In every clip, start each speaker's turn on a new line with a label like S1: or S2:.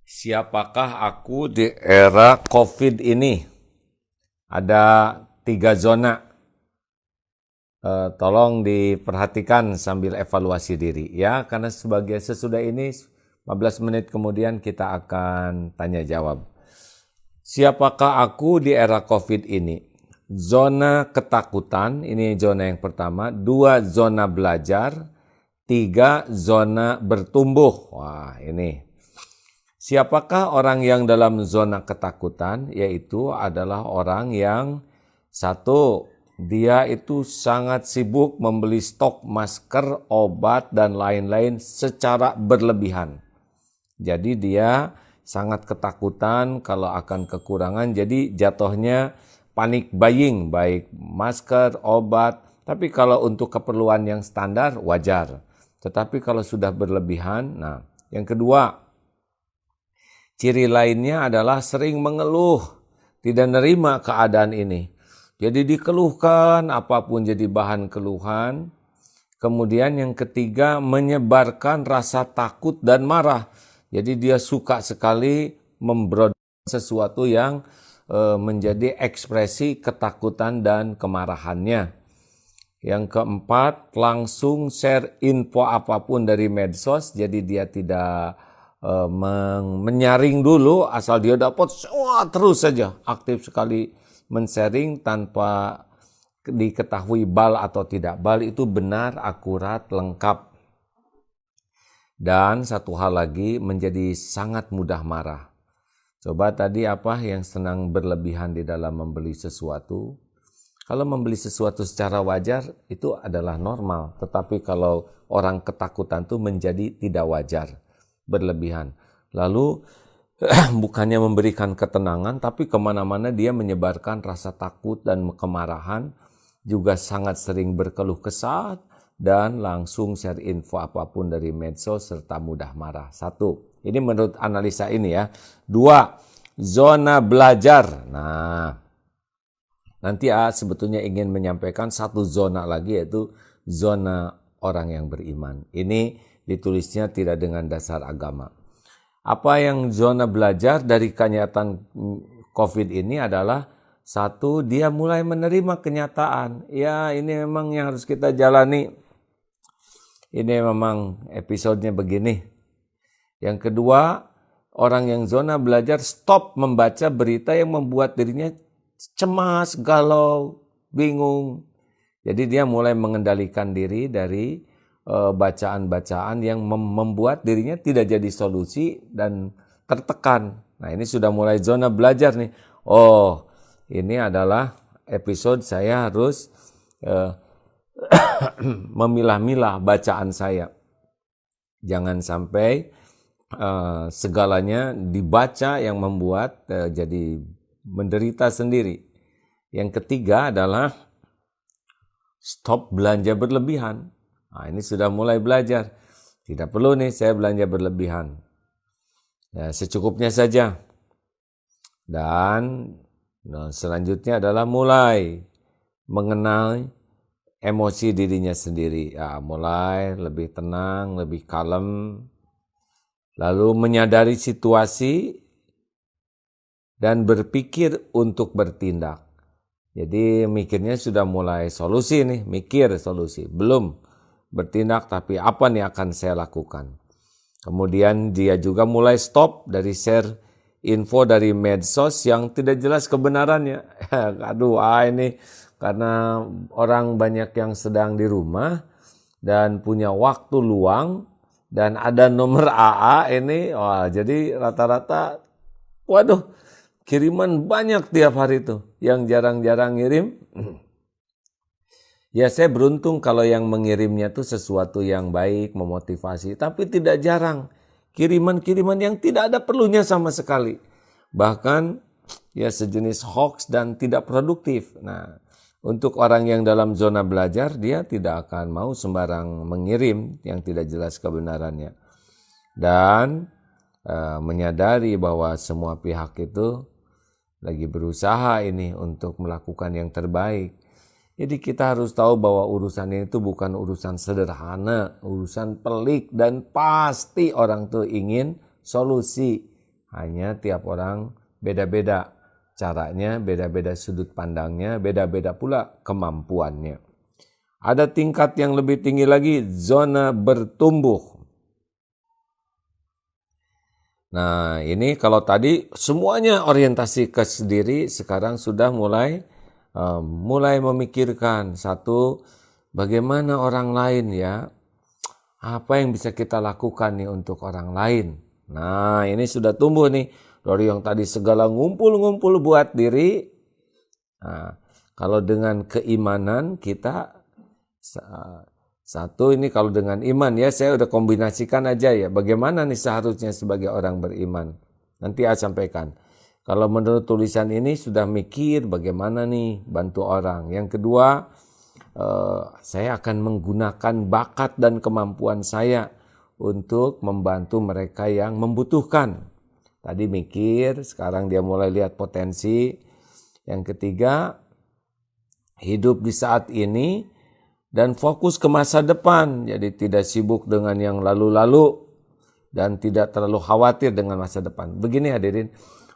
S1: Siapakah aku di era COVID ini? Ada 3 zona. Tolong diperhatikan sambil evaluasi diri ya, karena sesudah ini 15 menit kemudian kita akan tanya jawab. Siapakah aku di era COVID ini? Zona ketakutan, ini zona yang pertama. 2, zona belajar. 3, zona bertumbuh. Wah, ini. Siapakah orang yang dalam zona ketakutan? Yaitu adalah orang yang satu, dia itu sangat sibuk membeli stok masker, obat, dan lain-lain secara berlebihan. Jadi dia sangat ketakutan kalau akan kekurangan, jadi jatuhnya panic buying, baik masker, obat. Tapi kalau untuk keperluan yang standar wajar. Tetapi kalau sudah berlebihan, nah yang kedua, ciri lainnya adalah sering mengeluh, tidak nerima keadaan ini. Jadi dikeluhkan, apapun jadi bahan keluhan. Kemudian yang ketiga, menyebarkan rasa takut dan marah. Jadi dia suka sekali membroadcast sesuatu yang menjadi ekspresi ketakutan dan kemarahannya. Yang keempat, langsung share info apapun dari medsos. Jadi dia tidak menyaring dulu, asal dia dapat, wah terus saja aktif sekali men-sharing tanpa diketahui bal atau tidak bal itu benar, akurat, lengkap. Dan satu hal lagi, menjadi sangat mudah marah. Coba tadi apa yang senang berlebihan di dalam membeli sesuatu? Kalau membeli sesuatu secara wajar itu adalah normal, tetapi kalau orang ketakutan itu menjadi tidak wajar, berlebihan. Lalu bukannya memberikan ketenangan, tapi kemana-mana dia menyebarkan rasa takut dan kemarahan, juga sangat sering berkeluh kesah, dan langsung share info apapun dari medsos serta mudah marah. 1, ini menurut analisa ini ya. 2, zona belajar. Nah, nanti sebetulnya ingin menyampaikan 1 zona lagi, yaitu zona orang yang beriman. Ini ditulisnya tidak dengan dasar agama. Apa yang zona belajar dari kenyataan COVID ini adalah 1, dia mulai menerima kenyataan. Ya, ini memang yang harus kita jalani. Ini memang episodenya begini. Yang kedua, orang yang zona belajar stop membaca berita yang membuat dirinya cemas, galau, bingung. Jadi dia mulai mengendalikan diri dari bacaan-bacaan yang membuat dirinya tidak jadi solusi dan tertekan. Nah, ini sudah mulai zona belajar nih. Oh, ini adalah episode saya harus memilah-milah bacaan saya. Jangan sampai segalanya dibaca yang membuat jadi menderita sendiri. Yang ketiga adalah stop belanja berlebihan. Nah, ini sudah mulai belajar. Tidak perlu nih saya belanja berlebihan. Ya, secukupnya saja. Dan selanjutnya adalah mulai mengenal emosi dirinya sendiri. Ya, mulai lebih tenang, lebih kalem. Lalu menyadari situasi dan berpikir untuk bertindak. Jadi mikirnya sudah mulai solusi nih, mikir solusi. Belum bertindak, tapi apa nih akan saya lakukan. Kemudian dia juga mulai stop dari share info dari medsos yang tidak jelas kebenarannya. Aduh, ini karena orang banyak yang sedang di rumah dan punya waktu luang dan ada nomor AA ini, wah jadi rata-rata, waduh, kiriman banyak tiap hari itu. Yang jarang-jarang ngirim, ya saya beruntung kalau yang mengirimnya itu sesuatu yang baik, memotivasi. Tapi tidak jarang kiriman-kiriman yang tidak ada perlunya sama sekali. Bahkan ya sejenis hoax dan tidak produktif. Nah, untuk orang yang dalam zona belajar, dia tidak akan mau sembarang mengirim yang tidak jelas kebenarannya. Dan menyadari bahwa semua pihak itu lagi berusaha ini untuk melakukan yang terbaik. Jadi kita harus tahu bahwa urusan ini itu bukan urusan sederhana, urusan pelik, dan pasti orang tuh ingin solusi. Hanya tiap orang beda-beda caranya, beda-beda sudut pandangnya, beda-beda pula kemampuannya. Ada tingkat yang lebih tinggi lagi, zona bertumbuh. Nah, ini kalau tadi semuanya orientasi ke sendiri, sekarang sudah mulai memikirkan satu, bagaimana orang lain ya, apa yang bisa kita lakukan nih untuk orang lain. Nah, ini sudah tumbuh nih, dari yang tadi segala ngumpul-ngumpul buat diri. Nah, kalau dengan keimanan kita, satu ini kalau dengan iman ya, saya udah kombinasikan aja ya, bagaimana nih seharusnya sebagai orang beriman. Nanti saya sampaikan. Kalau menurut tulisan ini sudah mikir bagaimana nih bantu orang. Yang kedua, saya akan menggunakan bakat dan kemampuan saya untuk membantu mereka yang membutuhkan. Tadi mikir, sekarang dia mulai lihat potensi. Yang ketiga, hidup di saat ini dan fokus ke masa depan. Jadi tidak sibuk dengan yang lalu-lalu dan tidak terlalu khawatir dengan masa depan. Begini hadirin,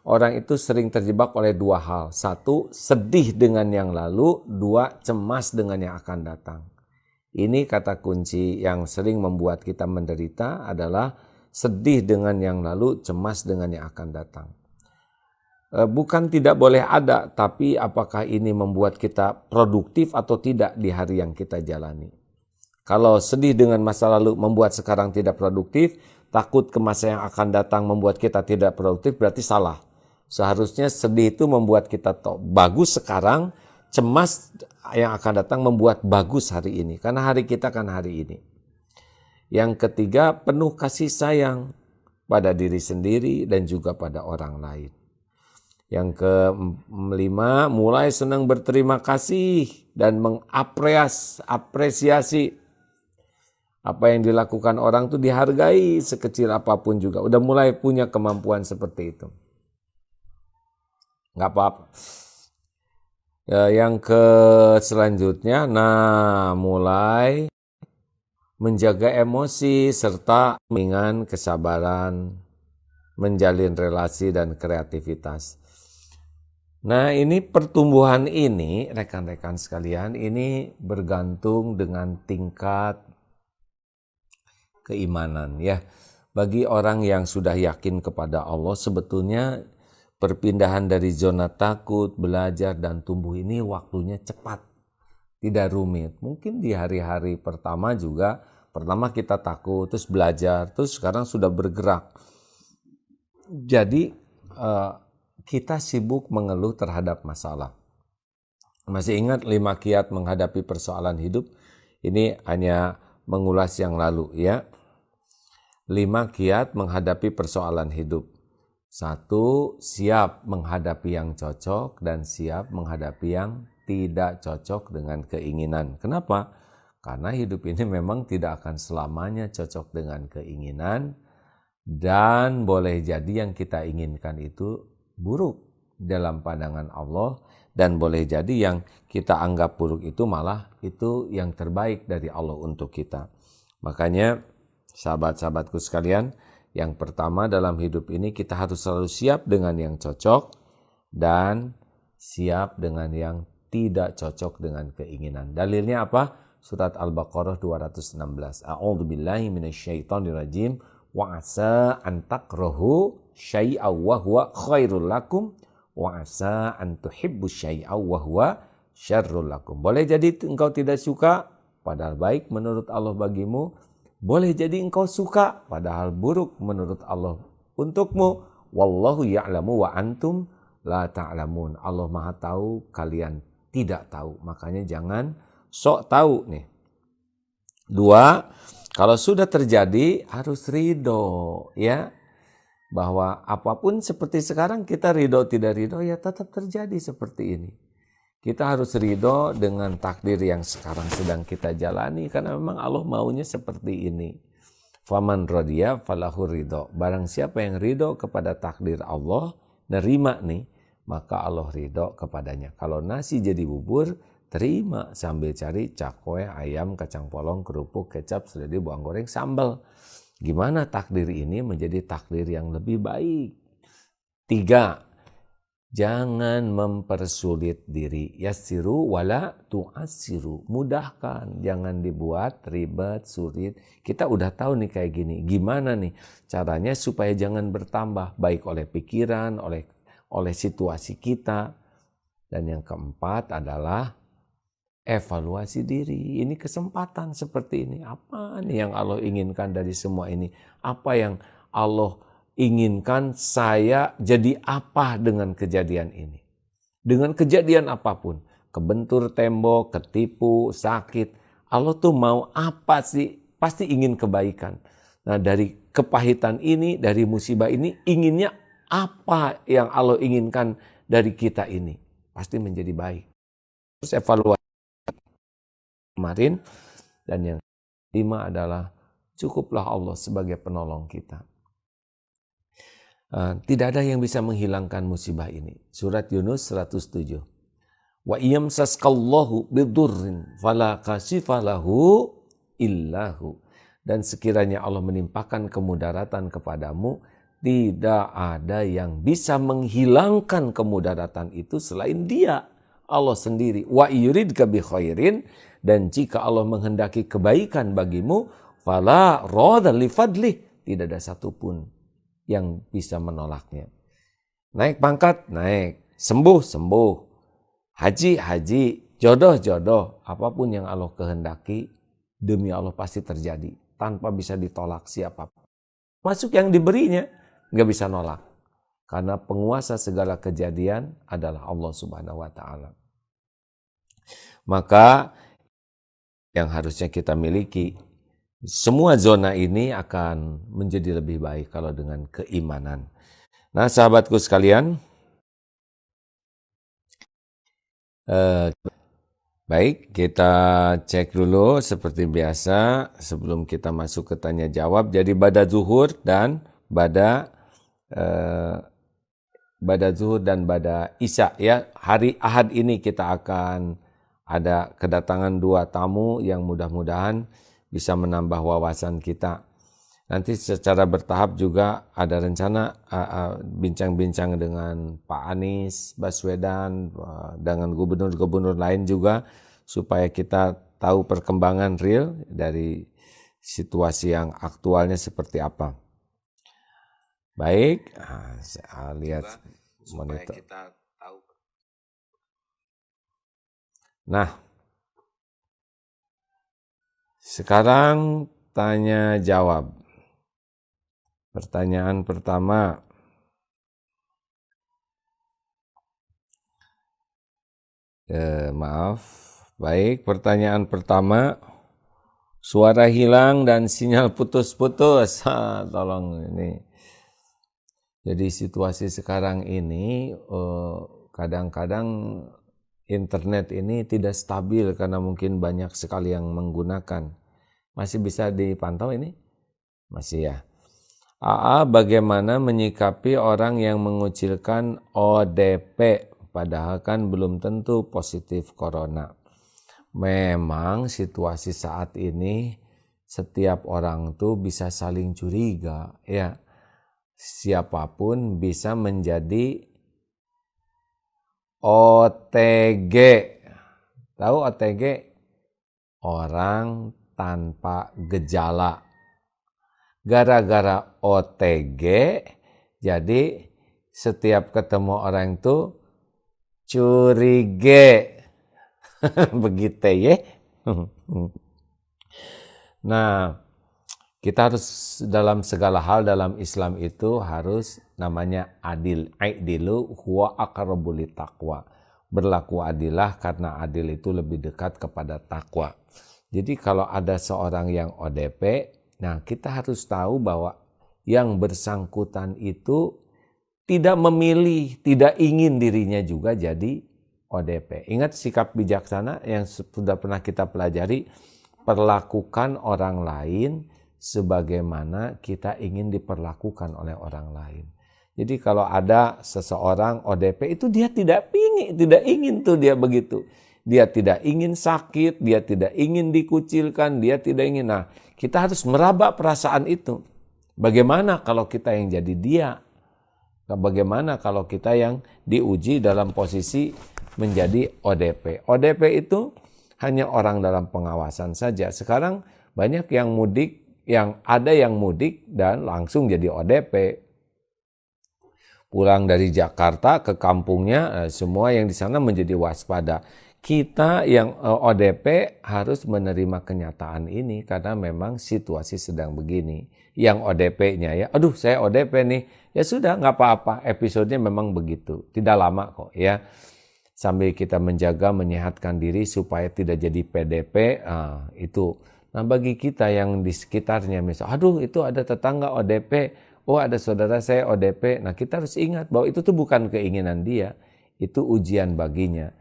S1: orang itu sering terjebak oleh dua hal. Satu, sedih dengan yang lalu. Dua, cemas dengan yang akan datang. Ini kata kunci yang sering membuat kita menderita adalah sedih dengan yang lalu, cemas dengan yang akan datang. Bukan tidak boleh ada, tapi apakah ini membuat kita produktif atau tidak di hari yang kita jalani. Kalau sedih dengan masa lalu membuat sekarang tidak produktif, takut ke masa yang akan datang membuat kita tidak produktif, berarti salah. Seharusnya sedih itu membuat kita bagus sekarang, cemas yang akan datang membuat bagus hari ini. Karena hari kita kan hari ini. Yang ketiga, penuh kasih sayang pada diri sendiri dan juga pada orang lain. Yang kelima, mulai senang berterima kasih dan mengapresiasi apa yang dilakukan orang itu dihargai sekecil apapun juga. Udah mulai punya kemampuan seperti itu. Nggak apa-apa. Yang selanjutnya, mulai menjaga emosi serta dengan kesabaran, menjalin relasi dan kreativitas. Nah, ini pertumbuhan ini, rekan-rekan sekalian, ini bergantung dengan tingkat keimanan ya. Bagi orang yang sudah yakin kepada Allah, sebetulnya perpindahan dari zona takut, belajar dan tumbuh ini waktunya cepat. Tidak rumit. Mungkin di hari-hari pertama juga, pertama kita takut, terus belajar, terus sekarang sudah bergerak. Jadi kita sibuk mengeluh terhadap masalah. Masih ingat 5 kiat menghadapi persoalan hidup? Ini hanya mengulas yang lalu ya. 5 kiat menghadapi persoalan hidup. 1, siap menghadapi yang cocok dan siap menghadapi yang tidak cocok dengan keinginan. Kenapa? Karena hidup ini memang tidak akan selamanya cocok dengan keinginan dan boleh jadi yang kita inginkan itu buruk dalam pandangan Allah dan boleh jadi yang kita anggap buruk itu malah itu yang terbaik dari Allah untuk kita. Makanya sahabat-sahabatku sekalian, yang pertama dalam hidup ini kita harus selalu siap dengan yang cocok dan siap dengan yang tidak cocok dengan keinginan. Dalilnya apa? Surat Al-Baqarah 216. A'udzubillahi minasyaitonirrajim. Wa asa an takrahu syai'aw wa huwa khairul lakum wa asa an tuhibbu syai'aw wa huwa syarrul lakum. Boleh jadi engkau tidak suka padahal baik menurut Allah bagimu. Boleh jadi engkau suka padahal buruk menurut Allah untukmu. Wallahu ya'lamu wa antum la ta'lamun. Allah Maha tahu, kalian tidak tahu. Makanya jangan sok tahu nih. 2, kalau sudah terjadi harus ridho ya. Bahwa apapun seperti sekarang kita ridho tidak ridho ya tetap terjadi seperti ini. Kita harus ridho dengan takdir yang sekarang sedang kita jalani karena memang Allah maunya seperti ini. Faman radiya falahu ridho. Barang siapa yang ridho kepada takdir Allah, nerima nih, maka Allah ridho kepadanya. Kalau nasi jadi bubur, terima sambil cari cakwe, ayam, kacang polong, kerupuk, kecap, seledri, bawang goreng, sambal. Gimana takdir ini menjadi takdir yang lebih baik? 3, jangan mempersulit diri. Yassiru wala tu'assiru. Mudahkan, jangan dibuat ribet, sulit. Kita udah tahu nih kayak gini. Gimana nih caranya supaya jangan bertambah, baik oleh pikiran, oleh situasi kita. Dan yang keempat adalah evaluasi diri. Ini kesempatan seperti ini. Apa nih yang Allah inginkan dari semua ini? Apa yang Allah inginkan saya jadi apa dengan kejadian ini? Dengan kejadian apapun, kebentur tembok, ketipu, sakit, Allah tuh mau apa sih? Pasti ingin kebaikan. Nah, dari kepahitan ini, dari musibah ini, inginnya apa yang Allah inginkan dari kita ini? Pasti menjadi baik. Terus evaluasi kemarin, dan yang kelima adalah cukuplah Allah sebagai penolong kita. Tidak ada yang bisa menghilangkan musibah ini. Surat Yunus 107. Wa iyamsaskallahu bidurrin fala kashifa lahu illahu. Dan sekiranya Allah menimpakan kemudaratan kepadamu, tidak ada yang bisa menghilangkan kemudaratan itu selain Dia, Allah sendiri. Wa yuridka bi khairin, dan jika Allah menghendaki kebaikan bagimu, fala radha li fadlih, tidak ada satupun yang bisa menolaknya. Naik pangkat, naik. Sembuh, sembuh. Haji, haji. Jodoh, jodoh. Apapun yang Allah kehendaki, demi Allah pasti terjadi. Tanpa bisa ditolak siapapun. Masuk yang diberinya, nggak bisa nolak. Karena penguasa segala kejadian adalah Allah Subhanahu wa Ta'ala. Maka yang harusnya kita miliki, semua zona ini akan menjadi lebih baik kalau dengan keimanan. Nah, sahabatku sekalian, baik, kita cek dulu seperti biasa sebelum kita masuk ke tanya jawab. Jadi bada zuhur dan bada zuhur dan bada isya ya. Hari Ahad ini kita akan ada kedatangan 2 tamu yang mudah-mudahan bisa menambah wawasan kita. Nanti secara bertahap juga ada rencana bincang-bincang dengan Pak Anies Baswedan, dengan gubernur-gubernur lain juga, supaya kita tahu perkembangan real dari situasi yang aktualnya seperti apa. Baik, saya lihat monitor. Nah, sekarang tanya jawab. Pertanyaan pertama. Maaf. Baik, pertanyaan pertama. Suara hilang dan sinyal putus-putus. Tolong ini. Jadi situasi sekarang ini kadang-kadang internet ini tidak stabil karena mungkin banyak sekali yang menggunakan. Masih bisa dipantau ini? Masih ya. AA bagaimana menyikapi orang yang mengucilkan ODP padahal kan belum tentu positif corona? Memang situasi saat ini setiap orang tuh bisa saling curiga ya. Siapapun bisa menjadi OTG. Tahu OTG? Orang tanpa gejala. Gara-gara OTG, jadi setiap ketemu orang itu curiga. Begitu ya. Nah, kita harus dalam segala hal dalam Islam itu harus namanya adil. Aidilu huwa aqrabu littaqwa. Berlaku adilah karena adil itu lebih dekat kepada takwa. Jadi kalau ada seorang yang ODP, nah kita harus tahu bahwa yang bersangkutan itu tidak memilih, tidak ingin dirinya juga jadi ODP. Ingat sikap bijaksana yang sudah pernah kita pelajari, perlakukan orang lain sebagaimana kita ingin diperlakukan oleh orang lain. Jadi kalau ada seseorang ODP itu dia tidak ingin tuh dia begitu. Dia tidak ingin sakit, dia tidak ingin dikucilkan, dia tidak ingin. Nah, kita harus meraba perasaan itu. Bagaimana kalau kita yang jadi dia? Bagaimana kalau kita yang diuji dalam posisi menjadi ODP? ODP itu hanya orang dalam pengawasan saja. Sekarang banyak yang mudik, ada yang mudik dan langsung jadi ODP. Pulang dari Jakarta ke kampungnya, semua yang di sana menjadi waspada. Kita yang ODP harus menerima kenyataan ini karena memang situasi sedang begini. Yang ODP-nya ya, aduh saya ODP nih, ya sudah nggak apa-apa, episodenya memang begitu. Tidak lama kok ya. Sambil kita menjaga, menyehatkan diri supaya tidak jadi PDP, itu. Nah bagi kita yang di sekitarnya, misal, aduh itu ada tetangga ODP, oh ada saudara saya ODP. Nah kita harus ingat bahwa itu tuh bukan keinginan dia, itu ujian baginya.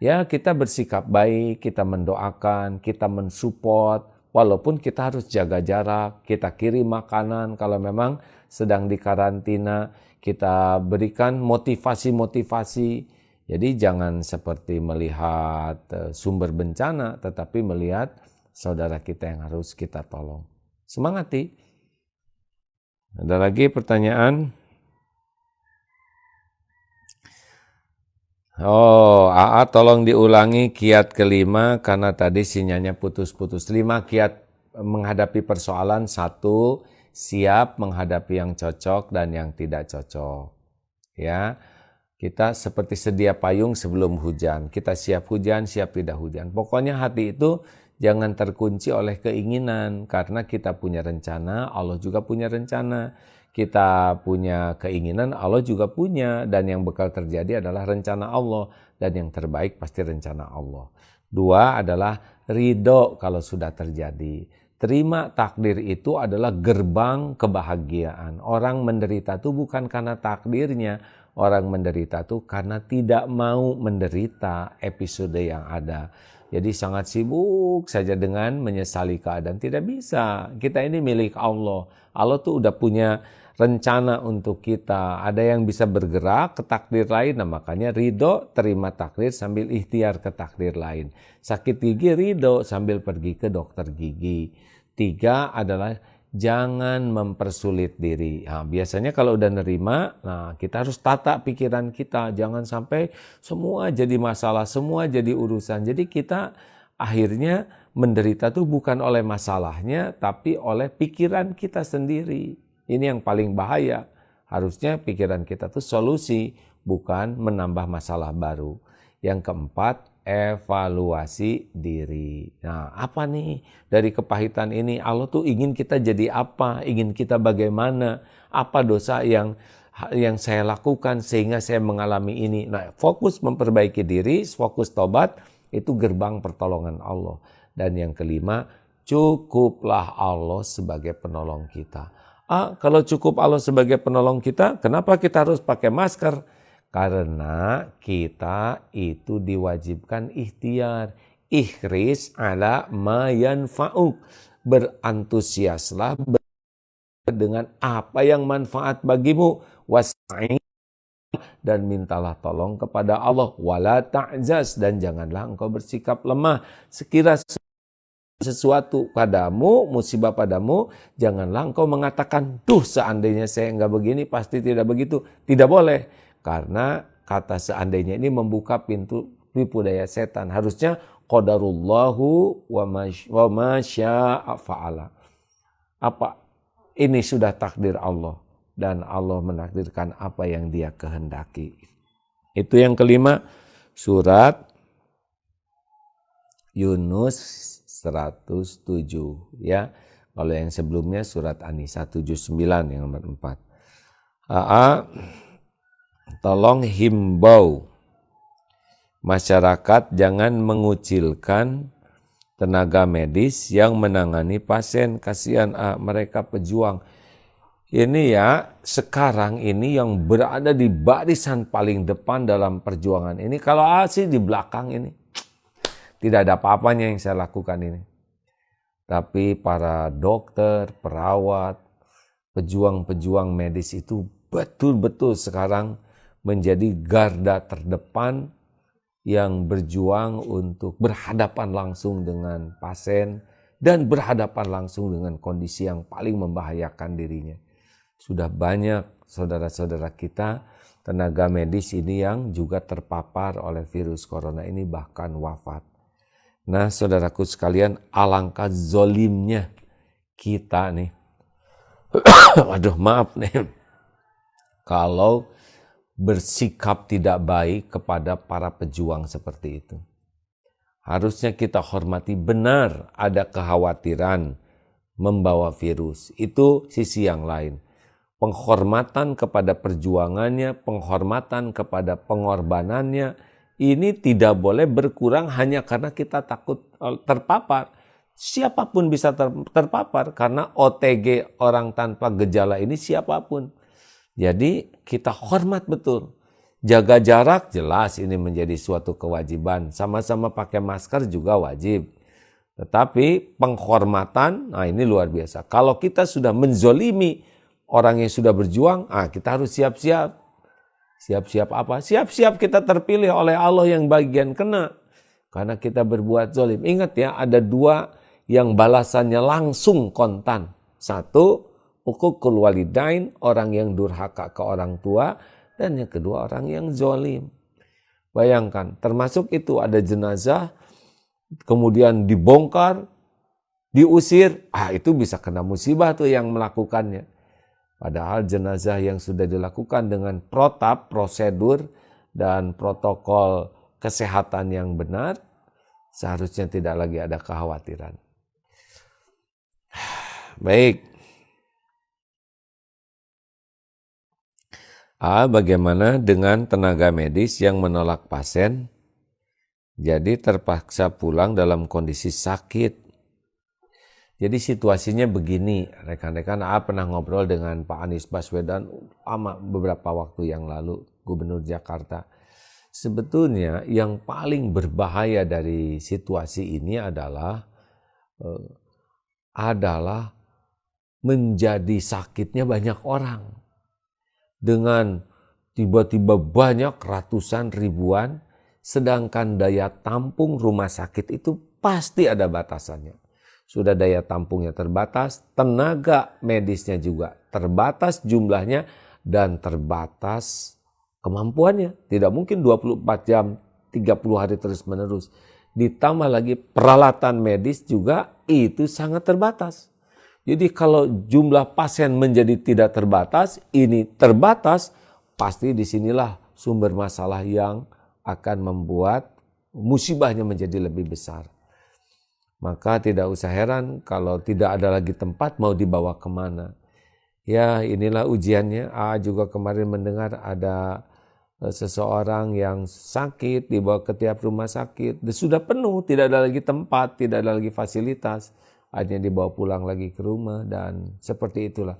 S1: Ya kita bersikap baik, kita mendoakan, kita mensupport, walaupun kita harus jaga jarak, kita kirim makanan kalau memang sedang di karantina, kita berikan motivasi-motivasi. Jadi jangan seperti melihat sumber bencana, tetapi melihat saudara kita yang harus kita tolong. Semangati. Ada lagi pertanyaan? AA tolong diulangi kiat kelima karena tadi sinyalnya putus-putus. 5 kiat menghadapi persoalan. 1, siap menghadapi yang cocok dan yang tidak cocok. Ya, kita seperti sedia payung sebelum hujan. Kita siap hujan, siap tidak hujan. Pokoknya hati itu jangan terkunci oleh keinginan karena kita punya rencana, Allah juga punya rencana. Kita punya keinginan, Allah juga punya, dan yang bakal terjadi adalah rencana Allah, dan yang terbaik pasti rencana Allah. 2 adalah ridho kalau sudah terjadi. Terima takdir itu adalah gerbang kebahagiaan. Orang menderita itu bukan karena takdirnya, orang menderita itu karena tidak mau menderita episode yang ada. Jadi sangat sibuk saja dengan menyesali keadaan. Tidak bisa, kita ini milik Allah. Allah tuh udah punya rencana untuk kita. Ada yang bisa bergerak ke takdir lain. Nah makanya ridho, terima takdir sambil ikhtiar ke takdir lain. Sakit gigi ridho sambil pergi ke dokter gigi. 3 adalah jangan mempersulit diri. Nah, biasanya kalau udah nerima, nah kita harus tata pikiran kita. Jangan sampai semua jadi masalah, semua jadi urusan. Jadi kita akhirnya menderita tuh bukan oleh masalahnya, tapi oleh pikiran kita sendiri. Ini yang paling bahaya. Harusnya pikiran kita tuh solusi, bukan menambah masalah baru. Yang keempat, evaluasi diri. Nah, apa nih dari kepahitan ini? Allah tuh ingin kita jadi apa? Ingin kita bagaimana? Apa dosa yang saya lakukan sehingga saya mengalami ini? Nah, fokus memperbaiki diri, fokus tobat, itu gerbang pertolongan Allah. Dan yang kelima, cukuplah Allah sebagai penolong kita. Kalau cukup Allah sebagai penolong kita, kenapa kita harus pakai masker? Karena kita itu diwajibkan ikhtiar. Ikhris ala ma yanfa'uk. Berantusiaslah dengan apa yang manfaat bagimu. Wasa'in, dan mintalah tolong kepada Allah. Wala ta'jaz, dan janganlah engkau bersikap lemah. Sekira sesuatu padamu, musibah padamu, janganlah engkau mengatakan, duh seandainya saya enggak begini, pasti tidak begitu. Tidak boleh, karena kata seandainya ini membuka pintu tipu daya setan. Harusnya qadarullahu wa ma syaa fa'ala. Apa? Ini sudah takdir Allah, dan Allah menakdirkan apa yang Dia kehendaki. Itu yang kelima, surat Yunus 107 ya. Kalau yang sebelumnya surat An-Nisa 79 yang nomor 4. Tolong himbau masyarakat jangan mengucilkan tenaga medis yang menangani pasien. Kasihan mereka pejuang. Ini ya, sekarang ini yang berada di barisan paling depan dalam perjuangan ini. Kalau sih di belakang ini tidak ada apa-apanya yang saya lakukan ini. Tapi para dokter, perawat, pejuang-pejuang medis itu betul-betul sekarang menjadi garda terdepan yang berjuang untuk berhadapan langsung dengan pasien dan berhadapan langsung dengan kondisi yang paling membahayakan dirinya. Sudah banyak saudara-saudara kita, tenaga medis ini yang juga terpapar oleh virus corona ini bahkan wafat. Nah, saudaraku sekalian, alangkah zolimnya kita nih. Waduh, maaf nih. Kalau bersikap tidak baik kepada para pejuang seperti itu. Harusnya kita hormati, benar ada kekhawatiran membawa virus. Itu sisi yang lain. Penghormatan kepada perjuangannya, penghormatan kepada pengorbanannya, ini tidak boleh berkurang hanya karena kita takut terpapar. Siapapun bisa terpapar karena OTG, orang tanpa gejala ini siapapun. Jadi kita hormat betul. Jaga jarak jelas ini menjadi suatu kewajiban. Sama-sama pakai masker juga wajib. Tetapi penghormatan, nah ini luar biasa. Kalau kita sudah menzolimi orang yang sudah berjuang, kita harus siap-siap. Siap-siap apa? Siap-siap kita terpilih oleh Allah yang bagian kena. Karena kita berbuat zolim. Ingat ya, ada dua yang balasannya langsung kontan. Satu, uququl walidain, orang yang durhaka ke orang tua. Dan yang kedua, orang yang zolim. Bayangkan, termasuk itu ada jenazah, kemudian dibongkar, diusir, itu bisa kena musibah tuh yang melakukannya. Padahal jenazah yang sudah dilakukan dengan protap, prosedur, dan protokol kesehatan yang benar, seharusnya tidak lagi ada kekhawatiran. Baik. Bagaimana dengan tenaga medis yang menolak pasien? Jadi terpaksa pulang dalam kondisi sakit. Jadi situasinya begini, rekan-rekan, pernah ngobrol dengan Pak Anies Baswedan beberapa waktu yang lalu, Gubernur Jakarta. Sebetulnya yang paling berbahaya dari situasi ini adalah menjadi sakitnya banyak orang. Dengan tiba-tiba banyak ratusan ribuan, sedangkan daya tampung rumah sakit itu pasti ada batasannya. Sudah daya tampungnya terbatas, tenaga medisnya juga terbatas jumlahnya dan terbatas kemampuannya. Tidak mungkin 24 jam, 30 hari terus menerus. Ditambah lagi peralatan medis juga itu sangat terbatas. Jadi kalau jumlah pasien menjadi tidak terbatas, ini terbatas, pasti disinilah sumber masalah yang akan membuat musibahnya menjadi lebih besar. Maka tidak usah heran kalau tidak ada lagi tempat mau dibawa kemana. Ya inilah ujiannya. Juga kemarin mendengar ada seseorang yang sakit dibawa ke tiap rumah sakit. Sudah penuh, tidak ada lagi tempat, tidak ada lagi fasilitas. Hanya dibawa pulang lagi ke rumah dan seperti itulah.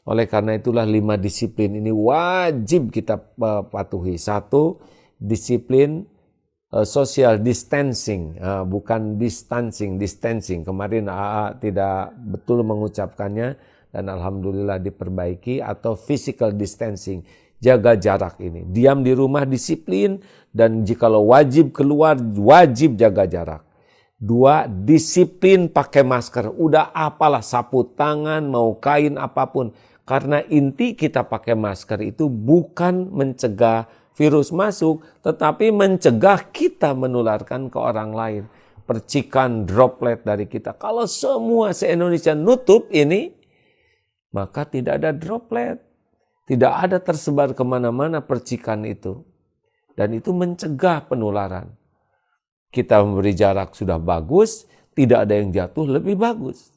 S1: Oleh karena itulah 5 disiplin ini wajib kita patuhi. 1, disiplin social distancing, bukan distancing. Kemarin tidak betul mengucapkannya dan alhamdulillah diperbaiki, atau physical distancing, jaga jarak ini. Diam di rumah disiplin, dan jikalau wajib keluar wajib jaga jarak. 2, disiplin pakai masker. Udah apalah, sapu tangan, mau kain apapun. Karena inti kita pakai masker itu bukan mencegah virus masuk, tetapi mencegah kita menularkan ke orang lain. Percikan droplet dari kita. Kalau semua se-Indonesia nutup ini, maka tidak ada droplet. Tidak ada tersebar kemana-mana percikan itu. Dan itu mencegah penularan. Kita memberi jarak sudah bagus, tidak ada yang jatuh, lebih bagus.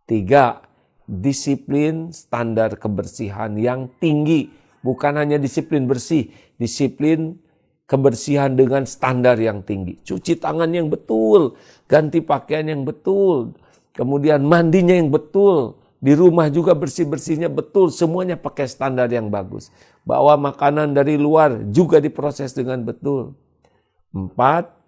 S1: 3, disiplin standar kebersihan yang tinggi. Bukan hanya disiplin bersih, disiplin kebersihan dengan standar yang tinggi. Cuci tangan yang betul, ganti pakaian yang betul, kemudian mandinya yang betul. Di rumah juga bersih-bersihnya betul, semuanya pakai standar yang bagus. Bawa makanan dari luar juga diproses dengan betul. 4,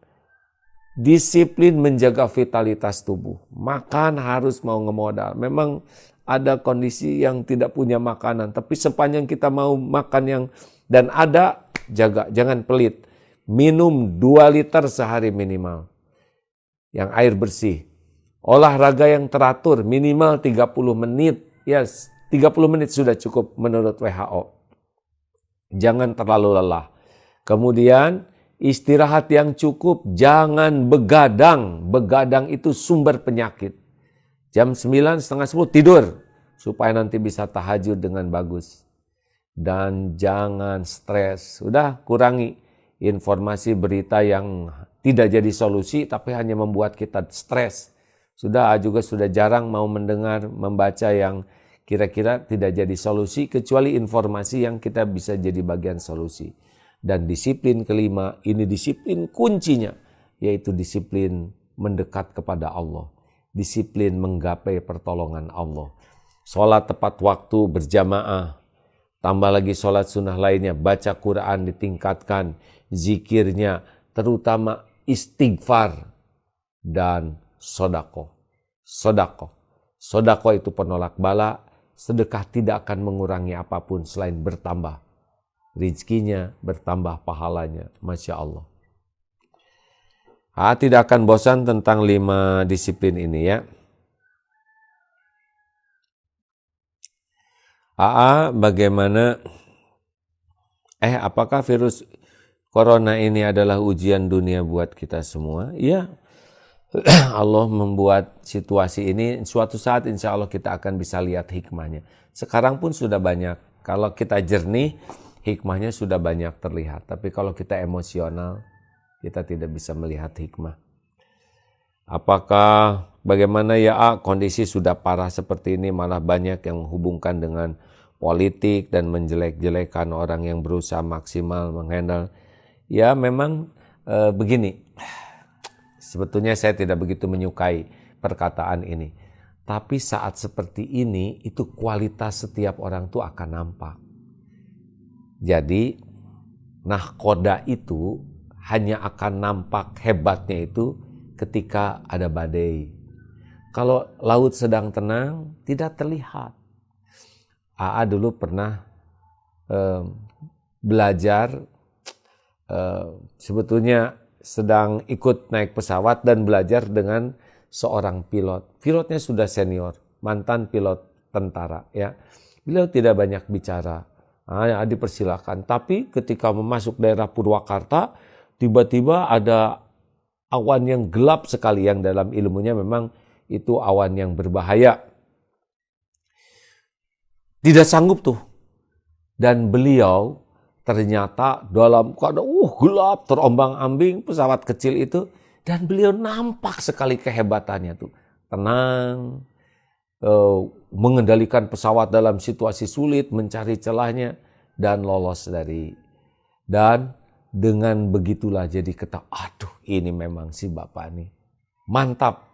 S1: disiplin menjaga vitalitas tubuh. Makan harus mau ngemodal. Memang ada kondisi yang tidak punya makanan, tapi sepanjang kita mau makan yang dan ada, jaga, jangan pelit. Minum 2 liter sehari minimal. Yang air bersih. Olahraga yang teratur minimal 30 menit. Yes, 30 menit sudah cukup menurut WHO. Jangan terlalu lelah. Kemudian istirahat yang cukup, jangan begadang. Begadang itu sumber penyakit. Jam 9, setengah 10 tidur supaya nanti bisa tahajud dengan bagus. Dan jangan stres. Sudah kurangi informasi berita yang tidak jadi solusi tapi hanya membuat kita stres. Sudah jarang mau mendengar, membaca yang kira-kira tidak jadi solusi kecuali informasi yang kita bisa jadi bagian solusi. Dan disiplin kelima, ini disiplin kuncinya, yaitu disiplin mendekat kepada Allah. Disiplin menggapai pertolongan Allah. Sholat tepat waktu berjamaah, tambah lagi sholat sunnah lainnya, baca Quran ditingkatkan, zikirnya, terutama istighfar dan sodako. Sodako itu penolak bala, sedekah tidak akan mengurangi apapun selain bertambah. Rizkinya bertambah pahalanya, Masya Allah. Tidak akan bosan tentang 5 disiplin ini ya. Bagaimana? Apakah virus corona ini adalah ujian dunia buat kita semua? Iya. Allah membuat situasi ini, suatu saat insya Allah kita akan bisa lihat hikmahnya. Sekarang pun sudah banyak. Kalau kita jernih, hikmahnya sudah banyak terlihat. Tapi kalau kita emosional, kita tidak bisa melihat hikmah. Apakah bagaimana ya kondisi sudah parah seperti ini, malah banyak yang menghubungkan dengan politik dan menjelek-jelekan orang yang berusaha maksimal menghandle. Ya memang begini. Sebetulnya saya tidak begitu menyukai perkataan ini. Tapi saat seperti ini, itu kualitas setiap orang tuh akan nampak. Jadi, nahkoda itu hanya akan nampak hebatnya itu ketika ada badai. Kalau laut sedang tenang, tidak terlihat. Dulu pernah belajar, sebetulnya sedang ikut naik pesawat dan belajar dengan seorang pilot. Pilotnya sudah senior, mantan pilot tentara ya. Beliau tidak banyak bicara. Dipersilakan. Tapi ketika memasuk daerah Purwakarta, tiba-tiba ada awan yang gelap sekali yang dalam ilmunya memang itu awan yang berbahaya. Tidak sanggup tuh. Dan beliau ternyata dalam keadaan gelap, terombang-ambing pesawat kecil itu, dan beliau nampak sekali kehebatannya tuh. Tenang, mengendalikan pesawat dalam situasi sulit, mencari celahnya, dan lolos dari. Dan dengan begitulah jadi aduh ini memang si Bapak nih mantap.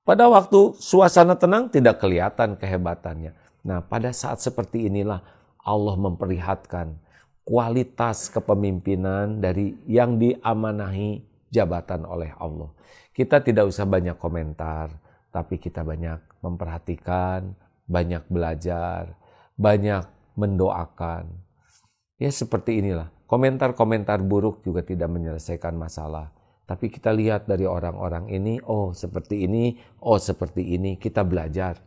S1: Pada waktu suasana tenang tidak kelihatan kehebatannya. Nah pada saat seperti inilah Allah memperlihatkan kualitas kepemimpinan dari yang diamanahi jabatan oleh Allah. Kita tidak usah banyak komentar, tapi kita banyak memperhatikan, banyak belajar, banyak mendoakan. Ya seperti inilah. Komentar-komentar buruk juga tidak menyelesaikan masalah. Tapi kita lihat dari orang-orang ini, seperti ini, seperti ini. Kita belajar.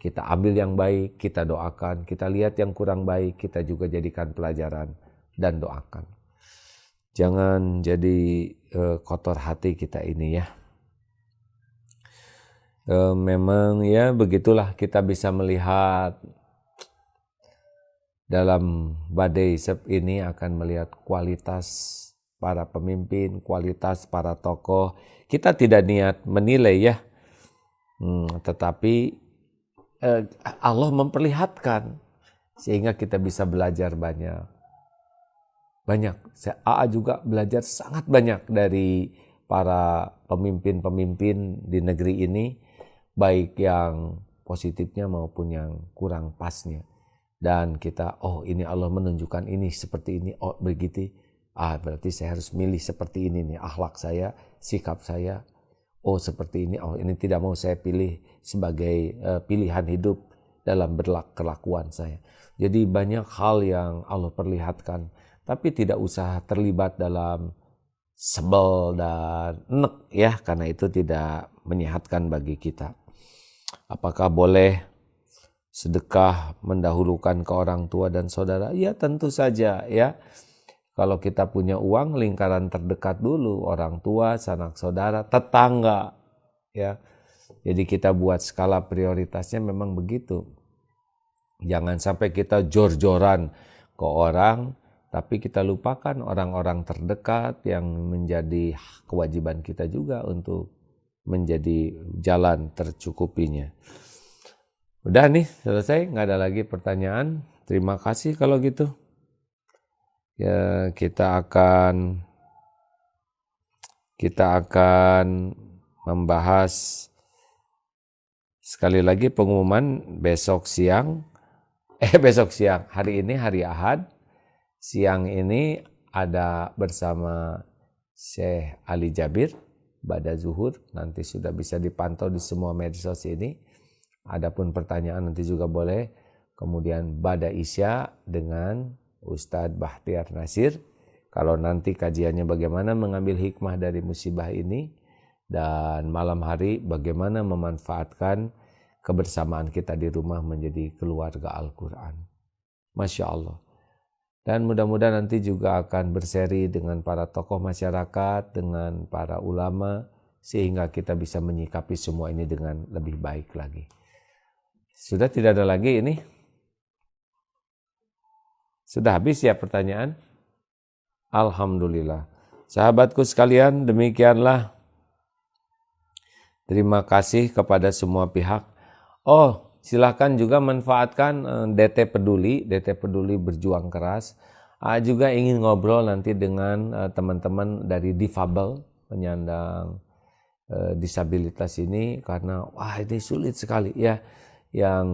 S1: Kita ambil yang baik, kita doakan. Kita lihat yang kurang baik, kita juga jadikan pelajaran dan doakan. Jangan jadi kotor hati kita ini ya. Memang ya begitulah kita bisa melihat dalam badai ini akan melihat kualitas para pemimpin, kualitas para tokoh. Kita tidak niat menilai ya, tetapi Allah memperlihatkan sehingga kita bisa belajar banyak. Saya juga belajar sangat banyak dari para pemimpin-pemimpin di negeri ini, baik yang positifnya maupun yang kurang pasnya. Dan kita, ini Allah menunjukkan ini seperti ini, begitu. Berarti saya harus milih seperti ini nih, akhlak saya, sikap saya. Seperti ini, ini tidak mau saya pilih sebagai pilihan hidup dalam berkelakuan saya. Jadi banyak hal yang Allah perlihatkan, tapi tidak usah terlibat dalam sebel dan enek ya, karena itu tidak menyehatkan bagi kita. Apakah boleh sedekah mendahulukan ke orang tua dan saudara? Ya tentu saja ya. Kalau kita punya uang, lingkaran terdekat dulu, orang tua, sanak saudara, tetangga ya. Jadi kita buat skala prioritasnya memang begitu. Jangan sampai kita jor-joran ke orang, tapi kita lupakan orang-orang terdekat yang menjadi kewajiban kita juga untuk menjadi jalan tercukupinya. Udah nih, selesai, nggak ada lagi pertanyaan. Terima kasih kalau gitu. Ya, kita akan membahas sekali lagi pengumuman besok siang. Hari ini hari Ahad. Siang ini ada bersama Syekh Ali Jabir pada zuhur. Nanti sudah bisa dipantau di semua medsos ini. Adapun pertanyaan nanti juga boleh. Kemudian pada Isya dengan Ustadz Bahtiar Nasir. Kalau nanti kajiannya bagaimana mengambil hikmah dari musibah ini. Dan malam hari bagaimana memanfaatkan kebersamaan kita di rumah menjadi keluarga Al-Quran. Masya Allah. Dan mudah-mudahan nanti juga akan berseri dengan para tokoh masyarakat, dengan para ulama, sehingga kita bisa menyikapi semua ini dengan lebih baik lagi. Sudah tidak ada lagi ini? Sudah habis ya pertanyaan? Alhamdulillah. Sahabatku sekalian, demikianlah. Terima kasih kepada semua pihak. Oh, silakan juga manfaatkan DT Peduli berjuang keras. Juga ingin ngobrol nanti dengan teman-teman dari difabel, penyandang disabilitas ini, karena wah ini sulit sekali ya. Yang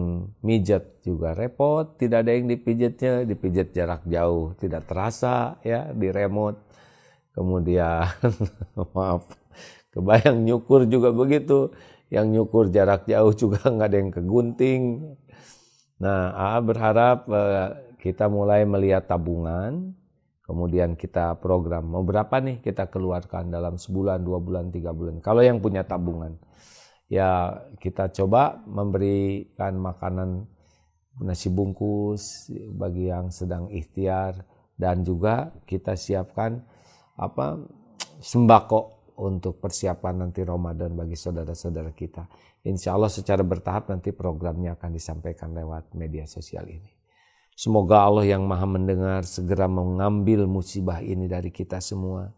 S1: mijet juga repot, tidak ada yang dipijitnya, dipijit jarak jauh, tidak terasa ya di remote. Kemudian maaf, kebayang nyukur juga begitu. Yang nyukur jarak jauh juga nggak ada yang kegunting. Nah, AA berharap kita mulai melihat tabungan, kemudian kita program mau berapa nih kita keluarkan dalam sebulan, 2 bulan, 3 bulan. Kalau yang punya tabungan, ya kita coba memberikan makanan nasi bungkus bagi yang sedang ikhtiar, dan juga kita siapkan sembako untuk persiapan nanti Ramadan bagi saudara-saudara kita. Insya Allah secara bertahap nanti programnya akan disampaikan lewat media sosial ini. Semoga Allah yang maha mendengar segera mengambil musibah ini dari kita semua.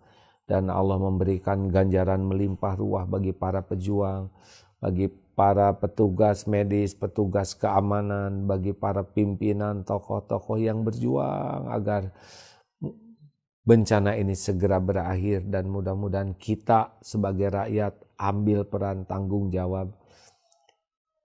S1: Dan Allah memberikan ganjaran melimpah ruah bagi para pejuang, bagi para petugas medis, petugas keamanan, bagi para pimpinan, tokoh-tokoh yang berjuang agar bencana ini segera berakhir, dan mudah-mudahan kita sebagai rakyat ambil peran tanggung jawab.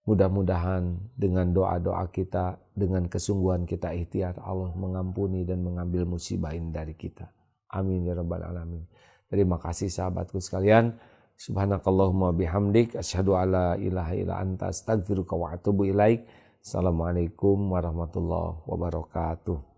S1: Mudah-mudahan dengan doa-doa kita, dengan kesungguhan kita ikhtiar, Allah mengampuni dan mengambil musibah ini dari kita. Amin ya rabbal alamin. Terima kasih sahabatku sekalian. Subhanakallahumma bihamdik asyhadu alla ilaha illa anta astaghfiruka wa atubu ilaik. Assalamualaikum warahmatullahi wabarakatuh.